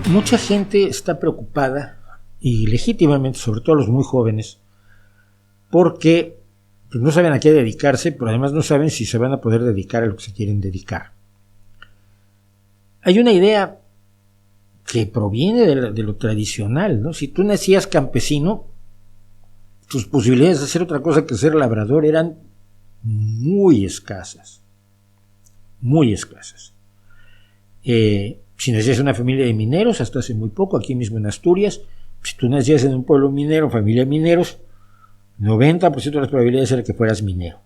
Mucha gente está preocupada, y legítimamente, sobre todo los muy jóvenes, porque pues, no saben a qué dedicarse, pero además no saben si se van a poder dedicar a lo que se quieren dedicar. Hay una idea que proviene de lo tradicional, ¿no? Si tú nacías campesino, tus posibilidades de hacer otra cosa que ser labrador eran muy escasas. Muy escasas. Si nacías en una familia de mineros, hasta hace muy poco, aquí mismo en Asturias, si tú nacías en un pueblo minero, familia de mineros, 90% de las probabilidades era que fueras minero.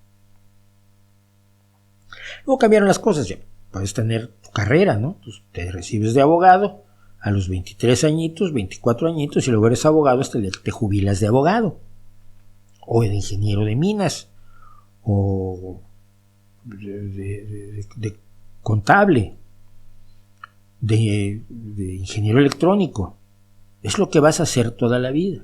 Luego cambiaron las cosas, ya puedes tener tu carrera, ¿no? Entonces, te recibes de abogado a los 23 añitos, 24 añitos, y luego eres abogado hasta te jubilas de abogado, o de ingeniero de minas, o de contable, de ingeniero electrónico. Es lo que vas a hacer toda la vida.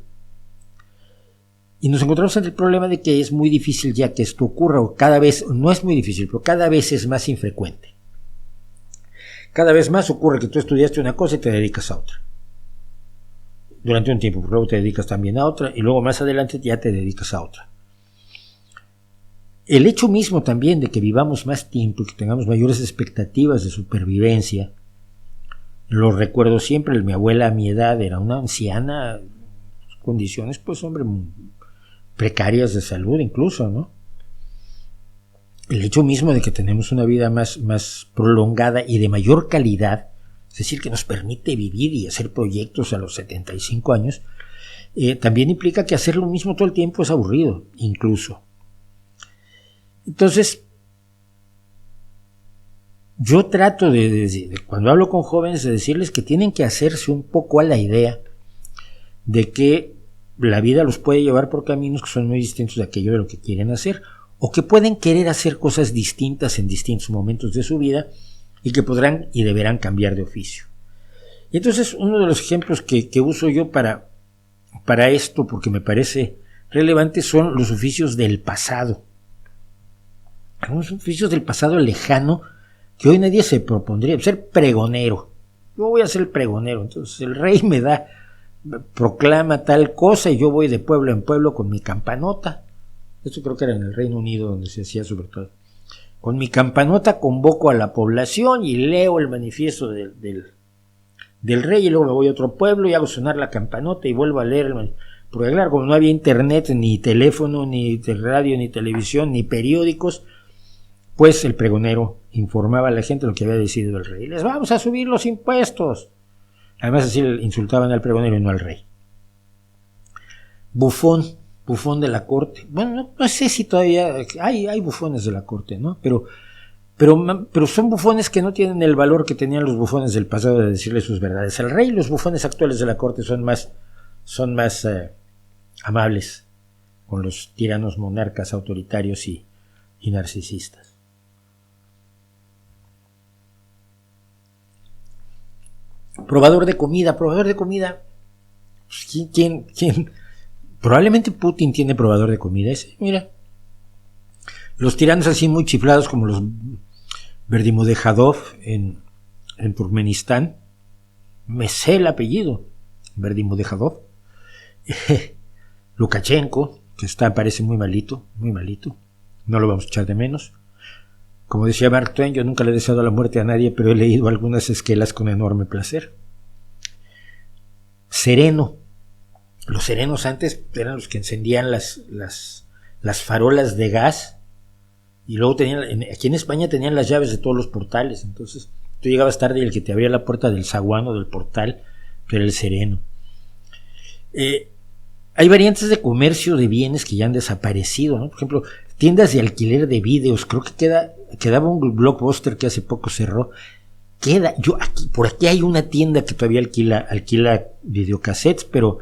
Y nos encontramos ante el problema de que es muy difícil ya que esto ocurra, o cada vez, no es muy difícil, pero cada vez es más infrecuente. Cada vez más ocurre que tú estudiaste una cosa y te dedicas a otra. Durante un tiempo, luego te dedicas también a otra, y luego más adelante ya te dedicas a otra. El hecho mismo también de que vivamos más tiempo y que tengamos mayores expectativas de supervivencia, lo recuerdo siempre. Mi abuela a mi edad era una anciana, condiciones pues hombre precarias de salud incluso, ¿no? El hecho mismo de que tenemos una vida más prolongada y de mayor calidad, es decir, que nos permite vivir y hacer proyectos a los 75 años, también implica que hacer lo mismo todo el tiempo es aburrido, incluso. Entonces, yo trato cuando hablo con jóvenes, de decirles que tienen que hacerse un poco a la idea de que la vida los puede llevar por caminos que son muy distintos de aquello de lo que quieren hacer, o que pueden querer hacer cosas distintas en distintos momentos de su vida y que podrán y deberán cambiar de oficio. Y entonces uno de los ejemplos que uso yo para esto, porque me parece relevante, son los oficios del pasado. Algunos oficios del pasado lejano que hoy nadie se propondría. Ser pregonero. Yo voy a ser pregonero. Entonces el rey proclama tal cosa y yo voy de pueblo en pueblo con mi campanota. Esto creo que era en el Reino Unido donde se hacía sobre todo. Con mi campanota convoco a la población y leo el manifiesto del rey, y luego me voy a otro pueblo y hago sonar la campanota y vuelvo a leer el manifiesto. Porque claro, como no había internet, ni teléfono, ni radio, ni televisión, ni periódicos, pues el pregonero informaba a la gente lo que había decidido el rey. Les vamos a subir los impuestos. Además así insultaban al pregonero y no al rey. Bufón de la corte. Bueno, no sé si todavía hay bufones de la corte, ¿no? Pero son bufones que no tienen el valor que tenían los bufones del pasado de decirle sus verdades al rey. Los bufones actuales de la corte son más amables con los tiranos monarcas autoritarios y narcisistas. Probador de comida. ¿Quién? Probablemente Putin tiene probador de comida ese. Mira, los tiranos así muy chiflados como los Berdimudejadov en Turkmenistán. Me sé el apellido, Berdimudejadov. Lukashenko, que parece muy malito. No lo vamos a echar de menos. Como decía Mark Twain, yo nunca le he deseado la muerte a nadie, pero he leído algunas esquelas con enorme placer. Sereno. Los serenos antes eran los que encendían las farolas de gas, y luego aquí en España tenían las llaves de todos los portales. Entonces tú llegabas tarde y el que te abría la puerta del zaguán o del portal era el sereno. Hay variantes de comercio de bienes que ya han desaparecido, ¿no? Por ejemplo, tiendas de alquiler de vídeos. Creo que quedaba un Blockbuster que hace poco cerró. Por aquí hay una tienda que todavía alquila videocassettes, pero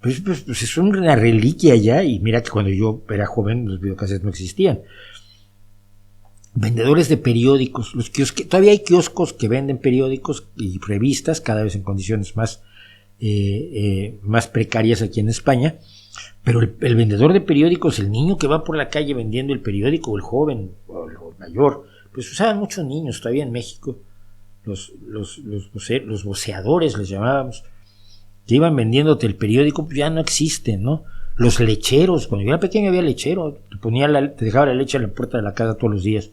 pues es una reliquia ya. Y mira que cuando yo era joven los videocassettes no existían. Vendedores de periódicos, todavía hay kioscos que venden periódicos y revistas, cada vez en condiciones más precarias aquí en España. Pero el vendedor de periódicos, el niño que va por la calle vendiendo el periódico, o el joven o el mayor, pues usaban muchos niños todavía en México los voceadores les llamábamos, que iban vendiéndote el periódico, pues ya no existen, ¿no? Los lecheros, cuando yo era pequeño había lechero, te dejaba la leche en la puerta de la casa todos los días,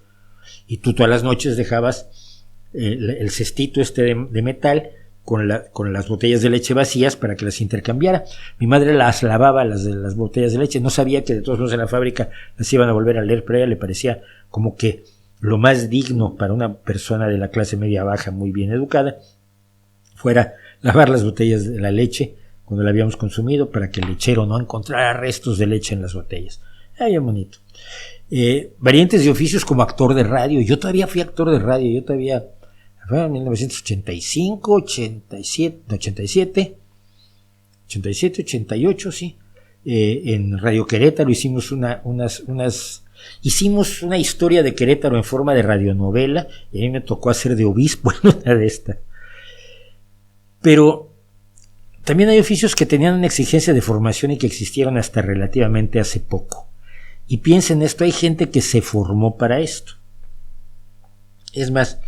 y tú todas las noches dejabas el cestito de metal con las botellas de leche vacías para que las intercambiara. Mi madre las lavaba, las botellas de leche, no sabía que de todos modos en la fábrica las iban a volver a leer, pero a ella le parecía como que lo más digno para una persona de la clase media baja muy bien educada fuera lavar las botellas de la leche cuando la habíamos consumido para que el lechero no encontrara restos de leche en las botellas. Bien bonito. Variantes de oficios como actor de radio. Yo todavía fui actor de radio, fue en 1985, 87, 88, sí. En Radio Querétaro hicimos hicimos una historia de Querétaro en forma de radionovela, y a mí me tocó hacer de obispo en una de estas. Pero también hay oficios que tenían una exigencia de formación y que existieron hasta relativamente hace poco. Y piensen esto, hay gente que se formó para esto. Es más,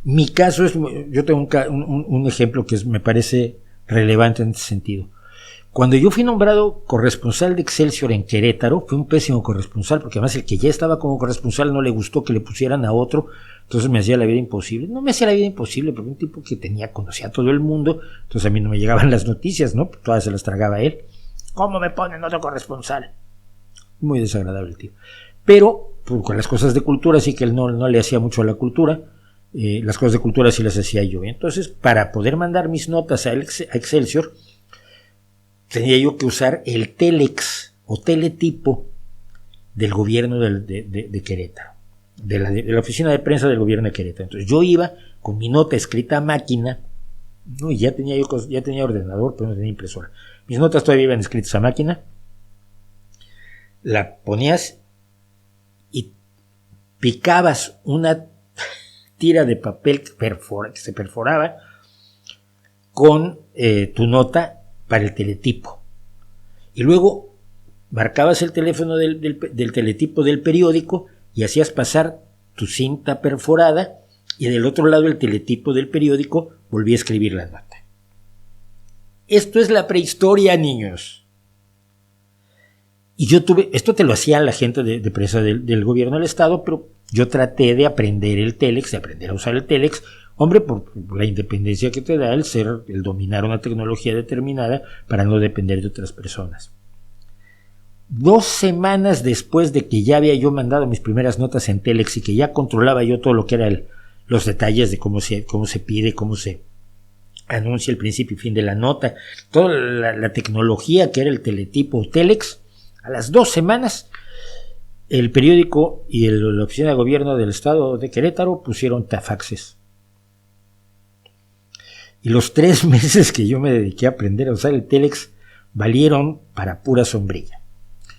mi caso yo tengo un ejemplo que me parece relevante en este sentido. Cuando yo fui nombrado corresponsal de Excelsior en Querétaro, fui un pésimo corresponsal, porque además el que ya estaba como corresponsal no le gustó que le pusieran a otro, entonces me hacía la vida imposible. No me hacía la vida imposible, porque un tipo que conocía a todo el mundo, entonces a mí no me llegaban las noticias, ¿no? Todas se las tragaba él. ¿Cómo me ponen otro corresponsal? Muy desagradable el tío. Pero, pues, con las cosas de cultura, sí que él no le hacía mucho a la cultura. Las cosas de cultura sí las hacía yo. Entonces, para poder mandar mis notas a Excelsior, tenía yo que usar el telex o teletipo del gobierno de Querétaro, de la oficina de prensa del gobierno de Querétaro. Entonces yo iba con mi nota escrita a máquina, ¿no? Y ya tenía ordenador, pero no tenía impresora. Mis notas todavía iban escritas a máquina. La ponías y picabas una tira de papel que se perforaba con tu nota para el teletipo, y luego marcabas el teléfono del teletipo del periódico y hacías pasar tu cinta perforada, y del otro lado el teletipo del periódico volvía a escribir la nota. Esto es la prehistoria, niños. Y esto te lo hacía la gente de prensa del gobierno del estado, pero yo traté de aprender el telex, de aprender a usar el telex, hombre, por la independencia que te da el dominar una tecnología determinada para no depender de otras personas. 2 semanas después de que ya había yo mandado mis primeras notas en telex y que ya controlaba yo todo lo que era los detalles de cómo se pide, cómo se anuncia el principio y fin de la nota, toda la tecnología que era el teletipo o telex, a las 2 semanas el periódico y la oficina de gobierno del estado de Querétaro pusieron faxes. Y los 3 meses que yo me dediqué a aprender a usar el telex valieron para pura sombrilla.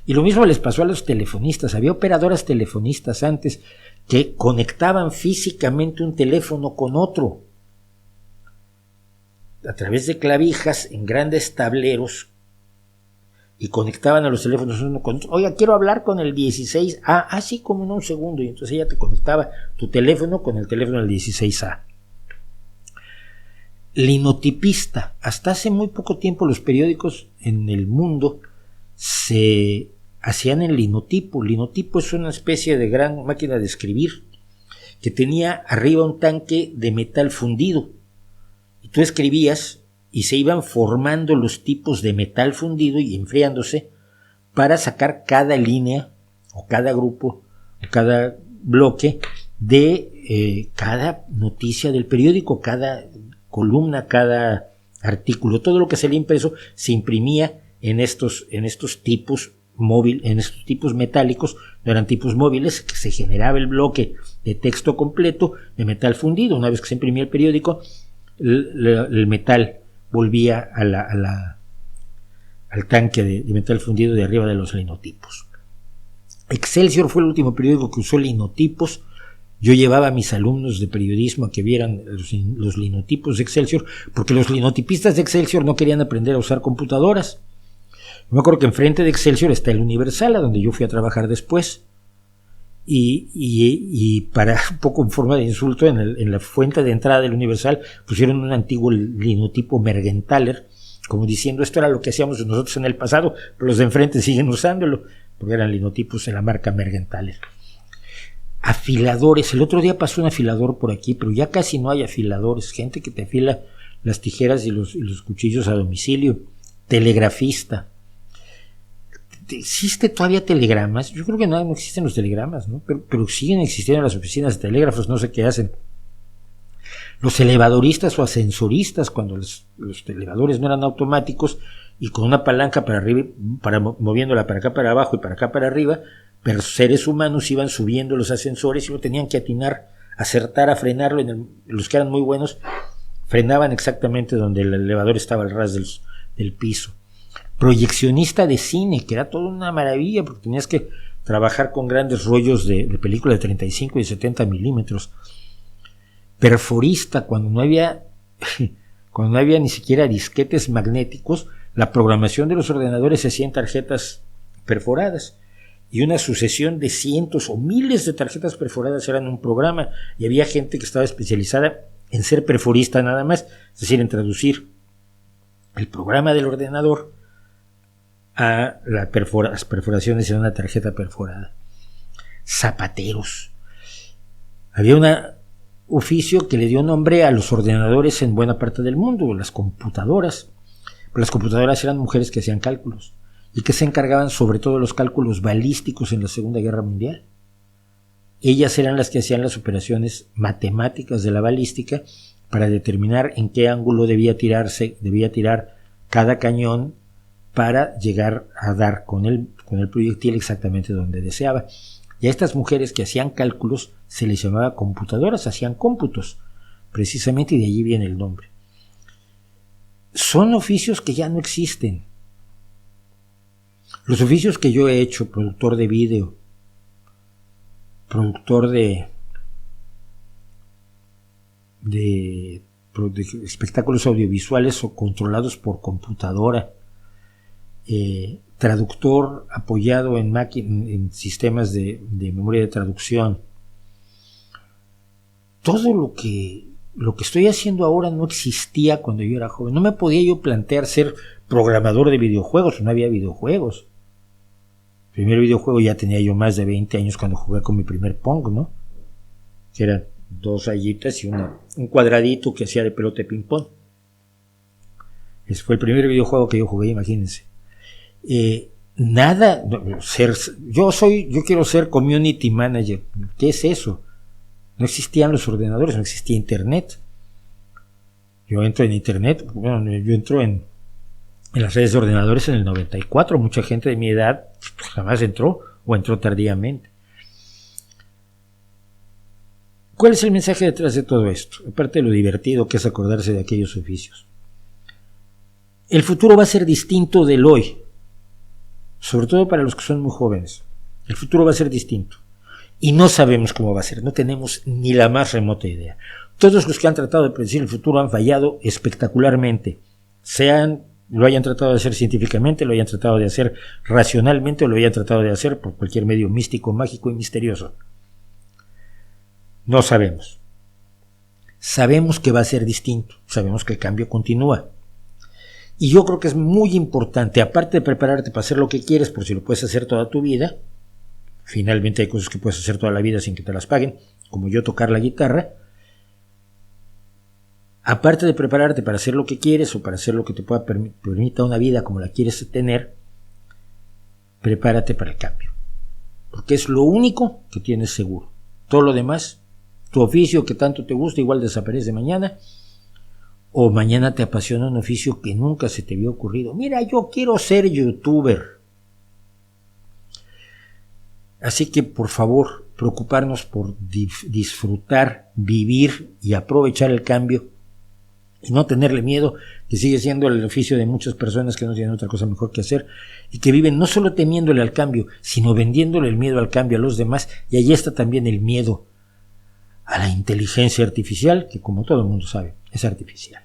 Y lo mismo les pasó a los telefonistas. Había operadoras telefonistas antes que conectaban físicamente un teléfono con otro a través de clavijas en grandes tableros, y conectaban a los teléfonos uno con otro. Oiga, quiero hablar con el 16A. Sí, como en un segundo. Y entonces ella te conectaba tu teléfono con el teléfono del 16A. Linotipista. Hasta hace muy poco tiempo los periódicos en el mundo se hacían en linotipo. Linotipo es una especie de gran máquina de escribir que tenía arriba un tanque de metal fundido. Y tú escribías y se iban formando los tipos de metal fundido y enfriándose para sacar cada línea o cada grupo o cada bloque de cada noticia del periódico, cada columna, cada artículo. Todo lo que salía impreso se imprimía en estos tipos en estos tipos metálicos. No eran tipos móviles, que se generaba el bloque de texto completo de metal fundido. Una vez que se imprimía el periódico, el metal volvía al tanque de metal fundido de arriba de los linotipos. Excelsior fue el último periódico que usó linotipos. Yo llevaba a mis alumnos de periodismo a que vieran los linotipos de Excelsior, porque los linotipistas de Excelsior no querían aprender a usar computadoras. Me acuerdo que enfrente de Excelsior está el Universal, a donde yo fui a trabajar después. y para un poco en forma de insulto, en la fuente de entrada del Universal pusieron un antiguo linotipo Mergenthaler, como diciendo esto era lo que hacíamos nosotros en el pasado, pero los de enfrente siguen usándolo, porque eran linotipos de la marca Mergenthaler. Afiladores, el otro día pasó un afilador por aquí, pero ya casi no hay afiladores, gente que te afila las tijeras y los cuchillos a domicilio. Telegrafista. ¿Existe todavía telegramas? Yo creo que no existen los telegramas, ¿no? Pero siguen existiendo las oficinas de telégrafos, no sé qué hacen. Los elevadoristas o ascensoristas, cuando los elevadores no eran automáticos y con una palanca para arriba, moviéndola para acá para abajo y para acá para arriba, pero seres humanos iban subiendo los ascensores y lo tenían que atinar, acertar a frenarlo. Los que eran muy buenos frenaban exactamente donde el elevador estaba al ras del piso. Proyeccionista de cine, que era toda una maravilla porque tenías que trabajar con grandes rollos de película de 35 y 70 milímetros. Perforista, cuando no había ni siquiera disquetes magnéticos, la programación de los ordenadores se hacía en tarjetas perforadas y una sucesión de cientos o miles de tarjetas perforadas eran un programa, y había gente que estaba especializada en ser perforista nada más, es decir, en traducir el programa del ordenador a las perforaciones en una tarjeta perforada. Zapateros. Había un oficio que le dio nombre a los ordenadores en buena parte del mundo, las computadoras. Pero las computadoras eran mujeres que hacían cálculos y que se encargaban sobre todo de los cálculos balísticos en la Segunda Guerra Mundial. Ellas eran las que hacían las operaciones matemáticas de la balística para determinar en qué ángulo debía tirar cada cañón para llegar a dar con el proyectil exactamente donde deseaba. Y a estas mujeres que hacían cálculos se les llamaba computadoras, hacían cómputos, precisamente, y de allí viene el nombre. Son oficios que ya no existen. Los oficios que yo he hecho, productor de vídeo, productor de espectáculos audiovisuales o controlados por computadora, traductor apoyado en sistemas de memoria de traducción. Todo lo que estoy haciendo ahora no existía cuando yo era joven. No me podía yo plantear ser programador de videojuegos, no había videojuegos. El primer videojuego ya tenía yo más de 20 años cuando jugué con mi primer Pong, ¿no? Que eran 2 rayitas y un cuadradito que hacía de pelota de ping-pong. Ese fue el primer videojuego que yo jugué, imagínense. Yo quiero ser community manager. ¿Qué es eso? No existían los ordenadores, no existía internet. Yo entro en internet, yo entro en las redes de ordenadores en el 94. Mucha gente de mi edad jamás entró o entró tardíamente. ¿Cuál es el mensaje detrás de todo esto? Aparte de lo divertido que es acordarse de aquellos oficios. El futuro va a ser distinto del hoy, sobre todo para los que son muy jóvenes. El futuro va a ser distinto. Y no sabemos cómo va a ser, no tenemos ni la más remota idea. Todos los que han tratado de predecir el futuro han fallado espectacularmente. Lo hayan tratado de hacer científicamente, lo hayan tratado de hacer racionalmente o lo hayan tratado de hacer por cualquier medio místico, mágico y misterioso. No sabemos. Sabemos que va a ser distinto, sabemos que el cambio continúa. Y yo creo que es muy importante, aparte de prepararte para hacer lo que quieres, por si lo puedes hacer toda tu vida, finalmente hay cosas que puedes hacer toda la vida sin que te las paguen, como yo tocar la guitarra. Aparte de prepararte para hacer lo que quieres o para hacer lo que te pueda permita una vida como la quieres tener, prepárate para el cambio. Porque es lo único que tienes seguro. Todo lo demás, tu oficio que tanto te gusta, igual desaparece mañana, o mañana te apasiona un oficio que nunca se te había ocurrido. Mira, yo quiero ser youtuber. Así que, por favor, preocuparnos por disfrutar, vivir y aprovechar el cambio y no tenerle miedo, que sigue siendo el oficio de muchas personas que no tienen otra cosa mejor que hacer y que viven no solo temiéndole al cambio, sino vendiéndole el miedo al cambio a los demás. Y allí está también el miedo a la inteligencia artificial, que como todo el mundo sabe, es artificial.